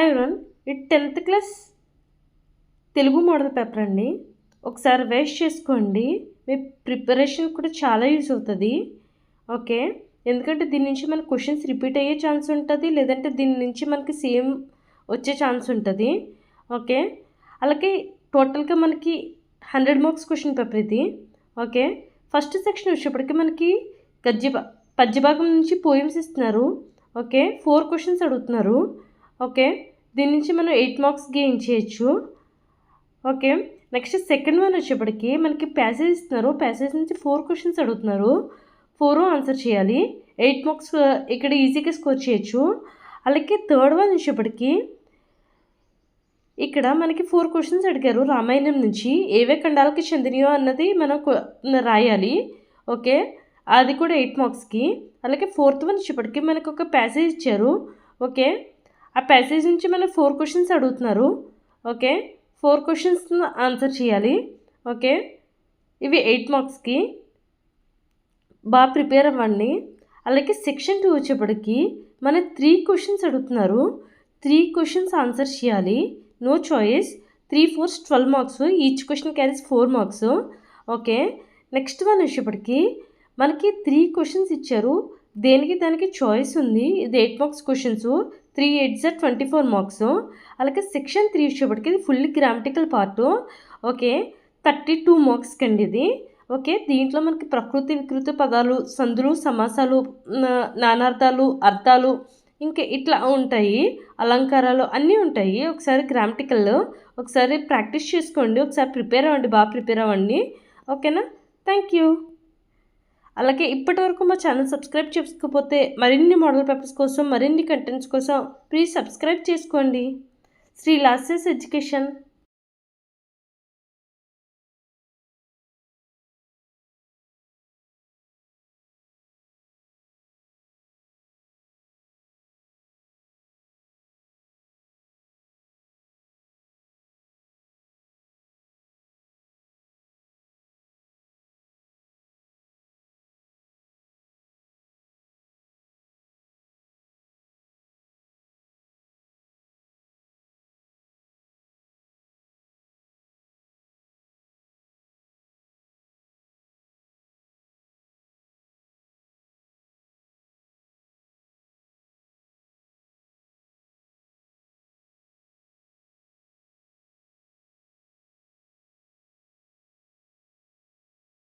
Everyone, ఇది 10th class Telugu model paper అండి. ఒకసారి వేస్ట్ చేసుకోండి, మీ ప్రిపరేషన్ కూడా చాలా యూజ్ అవుతుంది. ఓకే, ఎందుకంటే దీని నుంచి మనకు క్వశ్చన్స్ రిపీట్ అయ్యే ఛాన్స్ ఉంటుంది, లేదంటే దీని నుంచి మనకి సేమ్ వచ్చే ఛాన్స్ ఉంటుంది. ఓకే, అలాగే టోటల్గా మనకి 100 మార్క్స్ క్వశ్చన్ పేపర్ ఇది. ఓకే, ఫస్ట్ సెక్షన్ వచ్చేప్పటికి మనకి పద్యభాగం నుంచి పోయమ్స్ ఇస్తున్నారు. ఓకే, 4 క్వశ్చన్స్ అడుగుతున్నారు. ఓకే, దీని నుంచి మనం 8 మార్క్స్ గెయిన్ చేయొచ్చు. ఓకే, నెక్స్ట్ సెకండ్ వన్ వచ్చేప్పటికి మనకి ప్యాసేజ్ ఇస్తున్నారు. ప్యాసేజ్ నుంచి 4 క్వశ్చన్స్ అడుగుతున్నారు, 4 ఆన్సర్ చేయాలి. 8 మార్క్స్ ఇక్కడ ఈజీగా స్కోర్ చేయొచ్చు. అలాగే థర్డ్ వన్ వచ్చేప్పటికి ఇక్కడ మనకి 4 క్వశ్చన్స్ అడిగారు. రామాయణం నుంచి ఏవే ఖండాలకి చెందినయో అన్నది మనం రాయాలి. ఓకే, అది కూడా 8 మార్క్స్కి. అలాగే ఫోర్త్ వన్ వచ్చేప్పటికి మనకు ఒక ప్యాసేజ్ ఇచ్చారు. ఓకే, ఆ ప్యాసేజ్ నుంచి మనం 4 క్వశ్చన్స్ అడుగుతున్నారు. ఓకే, 4 క్వశ్చన్స్ ఆన్సర్ చేయాలి. ఓకే, ఇవి 8 మార్క్స్కి. బాగా ప్రిపేర్ అవ్వండి. అలాగే సెక్షన్ 2 వచ్చేప్పటికి మన 3 క్వశ్చన్స్ అడుగుతున్నారు. 3 క్వశ్చన్స్ ఆన్సర్ చేయాలి. No choice. 3 4 12 marks. Each question carries 4 marks. Okay, next one వచ్చేప్పటికి మనకి 3 క్వశ్చన్స్ ఇచ్చారు. దేనికి దానికి చాయిస్ ఉంది. ఇది 8 మార్క్స్ క్వశ్చన్స్. 3 8 24 మార్క్స్. అలాగే సెక్షన్ 3 వచ్చేప్పటికి ఇది fully grammatical part. Okay, 32 marks కండి ఇది. ఓకే, దీంట్లో మనకి ప్రకృతి వికృతి పదాలు, సందులు, సమాసాలు, నానార్థాలు, అర్థాలు, ఇంకా ఇట్లా ఉంటాయి, అలంకారాలు అన్నీ ఉంటాయి. ఒకసారి గ్రామటికల్ ఒకసారి ప్రాక్టీస్ చేసుకోండి, ఒకసారి ప్రిపేర్ అవ్వండి, బాగా ప్రిపేర్ అవ్వండి. ఓకేనా? Thank you. అలాగే ఇప్పటివరకు మా ఛానల్ సబ్స్క్రైబ్ చేసుకోకపోతే మరిన్ని మోడల్ పేపర్స్ కోసం, మరిన్ని కంటెంట్స్ కోసం ప్లీజ్ సబ్స్క్రైబ్ చేసుకోండి. శ్రీ లాసెస్ ఎడ్యుకేషన్.